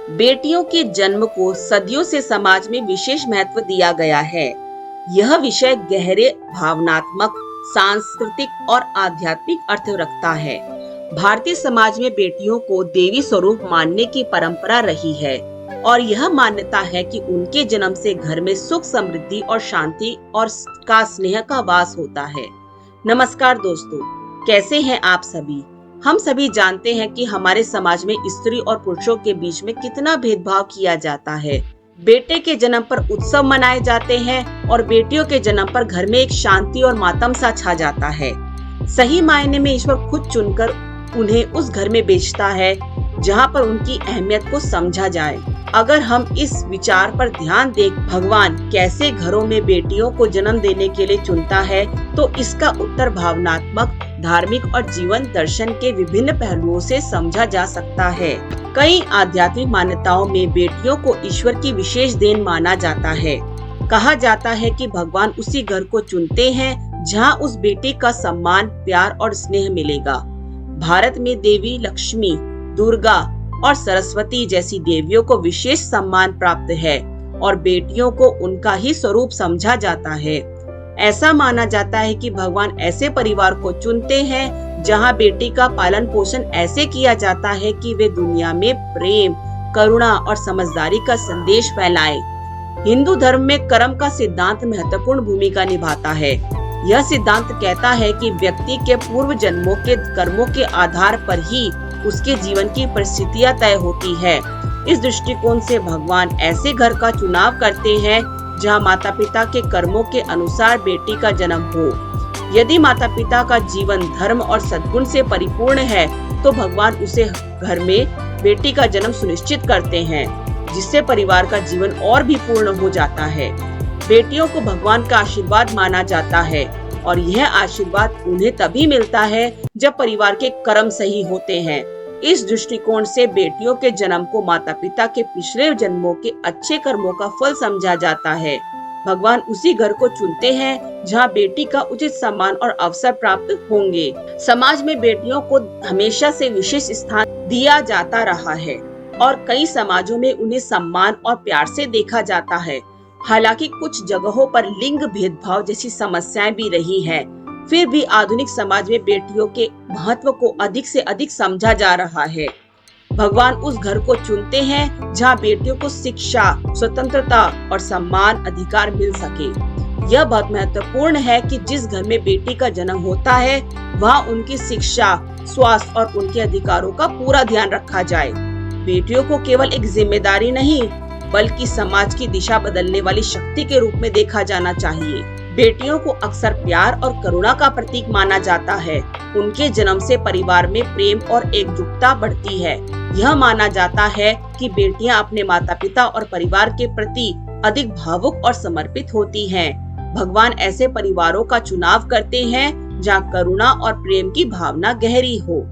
बेटियों के जन्म को सदियों से समाज में विशेष महत्व दिया गया है। यह विषय गहरे भावनात्मक, सांस्कृतिक और आध्यात्मिक अर्थ रखता है। भारतीय समाज में बेटियों को देवी स्वरूप मानने की परंपरा रही है और यह मान्यता है कि उनके जन्म से घर में सुख, समृद्धि और शांति और का स्नेह का वास होता है। नमस्कार दोस्तों, कैसे हैं आप सभी? हम सभी जानते हैं कि हमारे समाज में स्त्री और पुरुषों के बीच में कितना भेदभाव किया जाता है। बेटे के जन्म पर उत्सव मनाए जाते हैं और बेटियों के जन्म पर घर में एक शांति और मातम सा छा जाता है। सही मायने में ईश्वर खुद चुनकर उन्हें उस घर में भेजता है जहाँ पर उनकी अहमियत को समझा जाए। अगर हम इस विचार पर ध्यान दें, भगवान कैसे घरों में बेटियों को जन्म देने के लिए चुनता है, तो इसका उत्तर भावनात्मक, धार्मिक और जीवन दर्शन के विभिन्न पहलुओं से समझा जा सकता है। कई आध्यात्मिक मान्यताओं में बेटियों को ईश्वर की विशेष देन माना जाता है। कहा जाता है कि भगवान उसी घर को चुनते हैं जहां उस बेटी का सम्मान, प्यार और स्नेह मिलेगा। भारत में देवी लक्ष्मी, दुर्गा और सरस्वती जैसी देवियों को विशेष सम्मान प्राप्त है और बेटियों को उनका ही स्वरूप समझा जाता है। ऐसा माना जाता है कि भगवान ऐसे परिवार को चुनते हैं जहां बेटी का पालन पोषण ऐसे किया जाता है कि वे दुनिया में प्रेम, करुणा और समझदारी का संदेश फैलाएं। हिंदू धर्म में कर्म का सिद्धांत महत्वपूर्ण भूमिका निभाता है। यह सिद्धांत कहता है कि व्यक्ति के पूर्व जन्मों के कर्मों के आधार पर ही उसके जीवन की परिस्थितियां तय होती है। इस दृष्टिकोण से भगवान ऐसे घर का चुनाव करते हैं जहां माता पिता के कर्मों के अनुसार बेटी का जन्म हो। यदि माता पिता का जीवन धर्म और सद्गुण से परिपूर्ण है तो भगवान उसे घर में बेटी का जन्म सुनिश्चित करते हैं, जिससे परिवार का जीवन और भी पूर्ण हो जाता है। बेटियों को भगवान का आशीर्वाद माना जाता है और यह आशीर्वाद उन्हें तभी मिलता है जब परिवार के कर्म सही होते हैं। इस दृष्टिकोण से बेटियों के जन्म को माता पिता के पिछले जन्मों के अच्छे कर्मों का फल समझा जाता है। भगवान उसी घर को चुनते हैं जहां बेटी का उचित सम्मान और अवसर प्राप्त होंगे। समाज में बेटियों को हमेशा से विशेष स्थान दिया जाता रहा है और कई समाजों में उन्हें सम्मान और प्यार से देखा जाता है। हालांकि कुछ जगहों पर लिंग भेदभाव जैसी समस्याएं भी रही हैं, फिर भी आधुनिक समाज में बेटियों के महत्व को अधिक से अधिक समझा जा रहा है। भगवान उस घर को चुनते हैं जहां बेटियों को शिक्षा, स्वतंत्रता और सम्मान अधिकार मिल सके। यह बहुत महत्वपूर्ण है कि जिस घर में बेटी का जन्म होता है वहां उनकी शिक्षा, स्वास्थ्य और उनके अधिकारों का पूरा ध्यान रखा जाए। बेटियों को केवल एक जिम्मेदारी नहीं बल्कि समाज की दिशा बदलने वाली शक्ति के रूप में देखा जाना चाहिए। बेटियों को अक्सर प्यार और करुणा का प्रतीक माना जाता है। उनके जन्म से परिवार में प्रेम और एकजुटता बढ़ती है। यह माना जाता है कि बेटियां अपने माता पिता और परिवार के प्रति अधिक भावुक और समर्पित होती हैं। भगवान ऐसे परिवारों का चुनाव करते हैं जहां करुणा और प्रेम की भावना गहरी हो।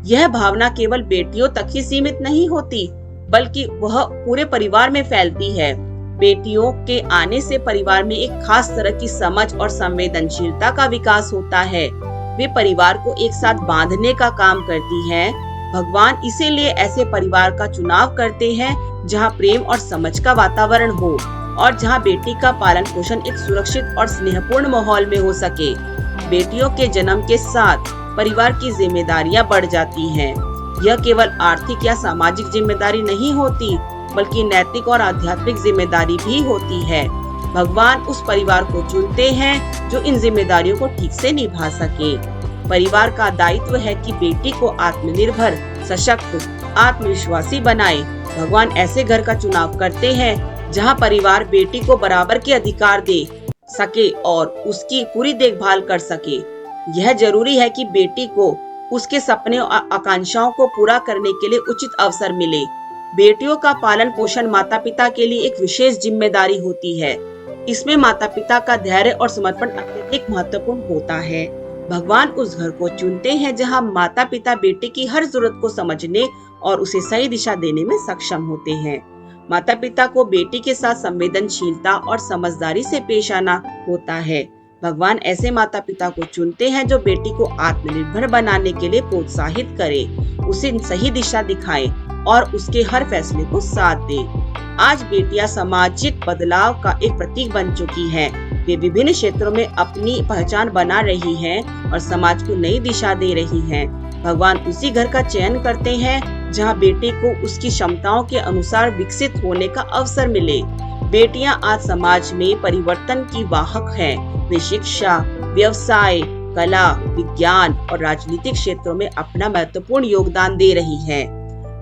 यह भावना केवल बेटियों तक ही सीमित नहीं होती बल्कि वह पूरे परिवार में फैलती है। बेटियों के आने से परिवार में एक खास तरह की समझ और संवेदनशीलता का विकास होता है। वे परिवार को एक साथ बांधने का काम करती हैं। भगवान इसीलिए ऐसे परिवार का चुनाव करते हैं जहां प्रेम और समझ का वातावरण हो और जहां बेटी का पालन पोषण एक सुरक्षित और स्नेहपूर्ण माहौल में हो सके। बेटियों के जन्म के साथ परिवार की जिम्मेदारियां बढ़ जाती हैं। यह केवल आर्थिक या सामाजिक जिम्मेदारी नहीं होती बल्कि नैतिक और आध्यात्मिक जिम्मेदारी भी होती है। भगवान उस परिवार को चुनते हैं जो इन जिम्मेदारियों को ठीक से निभा सके। परिवार का दायित्व है कि बेटी को आत्मनिर्भर, सशक्त, आत्मविश्वासी बनाए। भगवान ऐसे घर का चुनाव करते हैं जहां परिवार बेटी को बराबर के अधिकार दे सके और उसकी पूरी देखभाल कर सके। यह जरूरी है कि बेटी को उसके सपने और आकांक्षाओं को पूरा करने के लिए उचित अवसर मिले। बेटियों का पालन पोषण माता पिता के लिए एक विशेष जिम्मेदारी होती है। इसमें माता पिता का धैर्य और समर्पण अत्यधिक महत्वपूर्ण होता है। भगवान उस घर को चुनते हैं जहां माता पिता बेटे की हर जरूरत को समझने और उसे सही दिशा देने में सक्षम होते हैं। माता पिता को बेटी के साथ संवेदनशीलता और समझदारी से पेश आना होता है। भगवान ऐसे माता पिता को चुनते हैं जो बेटी को आत्मनिर्भर बनाने के लिए प्रोत्साहित करें, उसे सही दिशा दिखाएं और उसके हर फैसले को साथ दे। आज बेटियां सामाजिक बदलाव का एक प्रतीक बन चुकी हैं। वे विभिन्न क्षेत्रों में अपनी पहचान बना रही हैं और समाज को नई दिशा दे रही हैं। भगवान उसी घर का चयन करते हैं जहां बेटे को उसकी क्षमताओं के अनुसार विकसित होने का अवसर मिले। बेटियां आज समाज में परिवर्तन की वाहक हैं। वे शिक्षा, व्यवसाय, कला, विज्ञान और राजनीतिक क्षेत्रों में अपना महत्वपूर्ण योगदान दे रही हैं।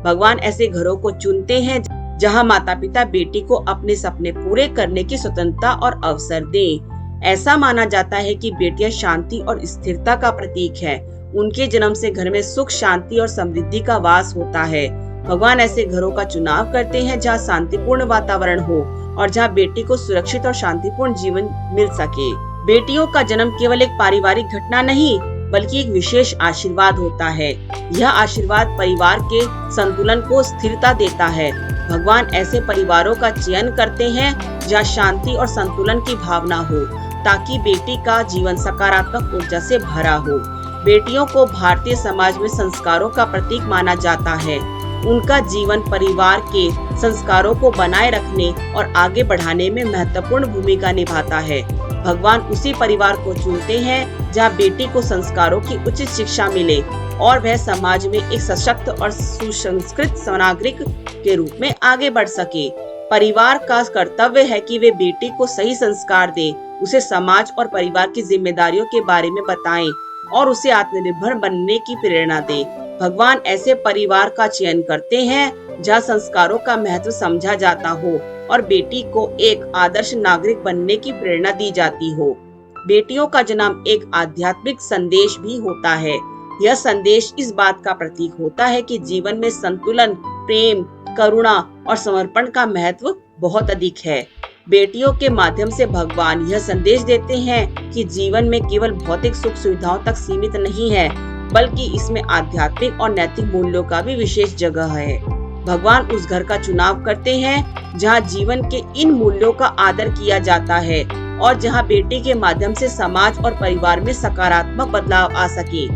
भगवान ऐसे घरों को चुनते हैं जहां माता पिता बेटी को अपने सपने पूरे करने की स्वतंत्रता और अवसर दें। ऐसा माना जाता है कि बेटियां शांति और स्थिरता का प्रतीक है। उनके जन्म से घर में सुख, शांति और समृद्धि का वास होता है। भगवान ऐसे घरों का चुनाव करते हैं जहाँ शांतिपूर्ण वातावरण हो और जहाँ बेटी को सुरक्षित और शांतिपूर्ण जीवन मिल सके। बेटियों का जन्म केवल एक पारिवारिक घटना नहीं बल्कि एक विशेष आशीर्वाद होता है। यह आशीर्वाद परिवार के संतुलन को स्थिरता देता है। भगवान ऐसे परिवारों का चयन करते हैं जहाँ शांति और संतुलन की भावना हो, ताकि बेटी का जीवन सकारात्मक ऊर्जा से भरा हो। बेटियों को भारतीय समाज में संस्कारों का प्रतीक माना जाता है। उनका जीवन परिवार के संस्कारों को बनाए रखने और आगे बढ़ाने में महत्वपूर्ण भूमिका निभाता है। भगवान उसी परिवार को चुनते हैं जहाँ बेटी को संस्कारों की उचित शिक्षा मिले और वह समाज में एक सशक्त और सुसंस्कृत नागरिक के रूप में आगे बढ़ सके। परिवार का कर्तव्य है कि वे बेटी को सही संस्कार दे, उसे समाज और परिवार की जिम्मेदारियों के बारे में बताएं और उसे आत्मनिर्भर बनने की प्रेरणा दे। भगवान ऐसे परिवार का चयन करते हैं जहाँ संस्कारों का महत्व समझा जाता हो और बेटी को एक आदर्श नागरिक बनने की प्रेरणा दी जाती हो। बेटियों का जन्म एक आध्यात्मिक संदेश भी होता है। यह संदेश इस बात का प्रतीक होता है कि जीवन में संतुलन, प्रेम, करुणा और समर्पण का महत्व बहुत अधिक है। बेटियों के माध्यम से भगवान यह संदेश देते हैं कि जीवन में केवल भौतिक सुख सुविधाओं तक सीमित नहीं है, बल्कि इसमें आध्यात्मिक और नैतिक मूल्यों का भी विशेष जगह है। भगवान उस घर का चुनाव करते हैं जहां जीवन के इन मूल्यों का आदर किया जाता है और जहां बेटी के माध्यम से समाज और परिवार में सकारात्मक बदलाव आ सके।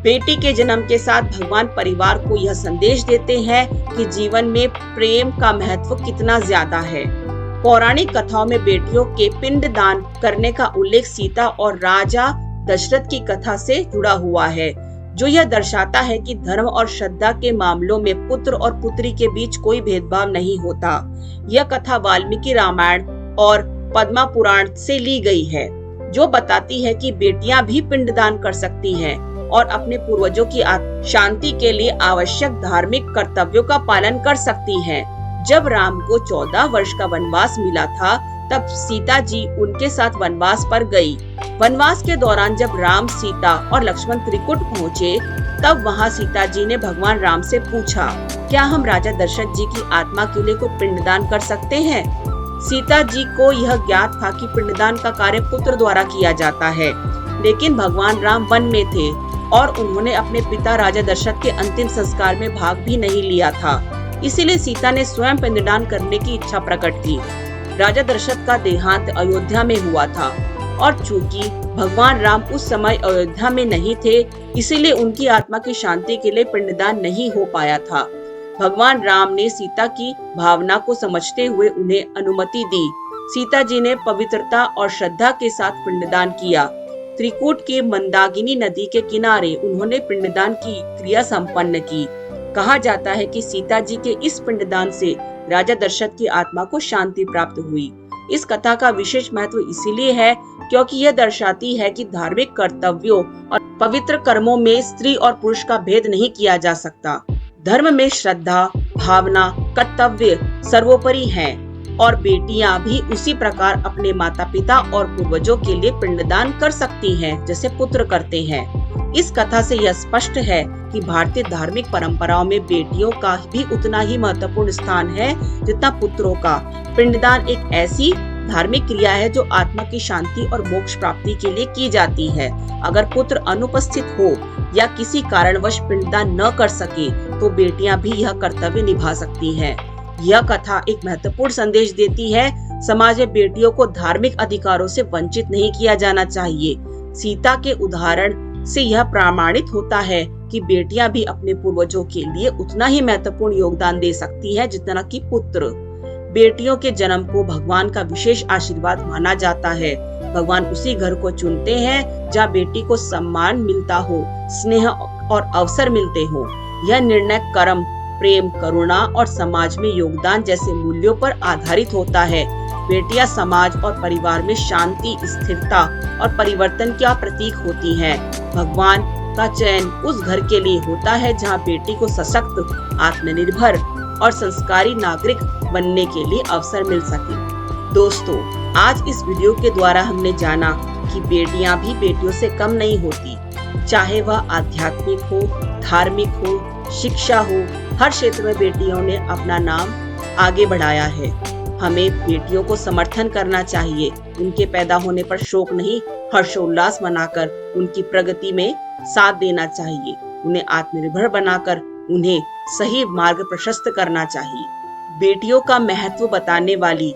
बेटी के जन्म के साथ भगवान परिवार को यह संदेश देते हैं कि जीवन में प्रेम का महत्व कितना ज्यादा है। पौराणिक कथाओं में बेटियों के पिंड दान करने का उल्लेख सीता और राजा दशरथ की कथा से जुड़ा हुआ है, जो यह दर्शाता है कि धर्म और श्रद्धा के मामलों में पुत्र और पुत्री के बीच कोई भेदभाव नहीं होता। यह कथा वाल्मीकि रामायण और पद्मा पुराण से ली गई है, जो बताती है कि बेटियां भी पिंडदान कर सकती हैं और अपने पूर्वजों की शांति के लिए आवश्यक धार्मिक कर्तव्यों का पालन कर सकती हैं। जब राम को 14 वर्ष का वनवास मिला था, तब सीता जी उनके साथ वनवास पर गई। वनवास के दौरान जब राम, सीता और लक्ष्मण त्रिकुट पहुँचे, तब वहाँ सीता जी ने भगवान राम से पूछा, क्या हम राजा दशरथ जी की आत्मा के लिए कोई पिंडदान कर सकते हैं? सीता जी को यह ज्ञात था कि पिंडदान का कार्य पुत्र द्वारा किया जाता है, लेकिन भगवान राम वन में थे और उन्होंने अपने पिता राजा दशरथ के अंतिम संस्कार में भाग भी नहीं लिया था। इसीलिए सीता ने स्वयं पिंडदान करने की इच्छा प्रकट की। राजा दशरथ का देहांत अयोध्या में हुआ था और चूंकि भगवान राम उस समय अयोध्या में नहीं थे, इसीलिए उनकी आत्मा की शांति के लिए पिंडदान नहीं हो पाया था। भगवान राम ने सीता की भावना को समझते हुए उन्हें अनुमति दी। सीता जी ने पवित्रता और श्रद्धा के साथ पिंडदान किया। त्रिकूट की मंदाकिनी नदी के किनारे उन्होंने पिंडदान की क्रिया संपन्न की। कहा जाता है कि सीता जी के इस पिंडदान से राजा दशरथ की आत्मा को शांति प्राप्त हुई। इस कथा का विशेष महत्व इसीलिए है क्योंकि यह दर्शाती है कि धार्मिक कर्तव्यों और पवित्र कर्मों में स्त्री और पुरुष का भेद नहीं किया जा सकता। धर्म में श्रद्धा, भावना, कर्तव्य सर्वोपरि हैं और बेटियां भी उसी प्रकार अपने माता पिता और पूर्वजों के लिए पिंडदान कर सकती हैं, जैसे पुत्र करते हैं। इस कथा से यह स्पष्ट है कि भारतीय धार्मिक परंपराओं में बेटियों का भी उतना ही महत्वपूर्ण स्थान है जितना पुत्रों का। पिंडदान एक ऐसी धार्मिक क्रिया है जो आत्मा की शांति और मोक्ष प्राप्ति के लिए की जाती है। अगर पुत्र अनुपस्थित हो या किसी कारणवश पिंडदान न कर सके, तो बेटियां भी यह कर्तव्य निभा सकती हैं। यह कथा एक महत्वपूर्ण संदेश देती है। समाज में बेटियों को धार्मिक अधिकारों से वंचित नहीं किया जाना चाहिए। सीता के उदाहरण से यह प्रमाणित होता है कि बेटियां भी अपने पूर्वजों के लिए उतना ही महत्वपूर्ण योगदान दे सकती हैं जितना कि पुत्र। बेटियों के जन्म को भगवान का विशेष आशीर्वाद माना जाता है। भगवान उसी घर को चुनते हैं जहाँ बेटी को सम्मान मिलता हो, स्नेह और अवसर मिलते हो। यह निर्णय कर्म, प्रेम, करुणा और समाज में योगदान जैसे मूल्यों पर आधारित होता है। बेटियां समाज और परिवार में शांति, स्थिरता और परिवर्तन का प्रतीक होती हैं। भगवान का चयन उस घर के लिए होता है जहां बेटी को सशक्त, आत्मनिर्भर और संस्कारी नागरिक बनने के लिए अवसर मिल सके। दोस्तों, आज इस वीडियो के द्वारा हमने जाना कि बेटियां भी बेटियों से कम नहीं होती, चाहे वह आध्यात्मिक हो, धार्मिक हो, शिक्षा हो, हर क्षेत्र में बेटियों ने अपना नाम आगे बढ़ाया है। हमें बेटियों को समर्थन करना चाहिए, उनके पैदा होने पर शोक नहीं, हर्षोल्लास मनाकर उनकी प्रगति में साथ देना चाहिए। उन्हें आत्मनिर्भर बनाकर उन्हें सही मार्ग प्रशस्त करना चाहिए। बेटियों का महत्व बताने वाली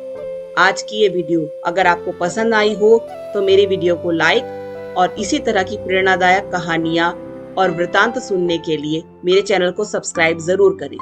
आज की ये वीडियो अगर आपको पसंद आई हो तो मेरी वीडियो को लाइक और इसी तरह की प्रेरणादायक कहानियां और वृतांत सुनने के लिए मेरे चैनल को सब्सक्राइब जरूर करें।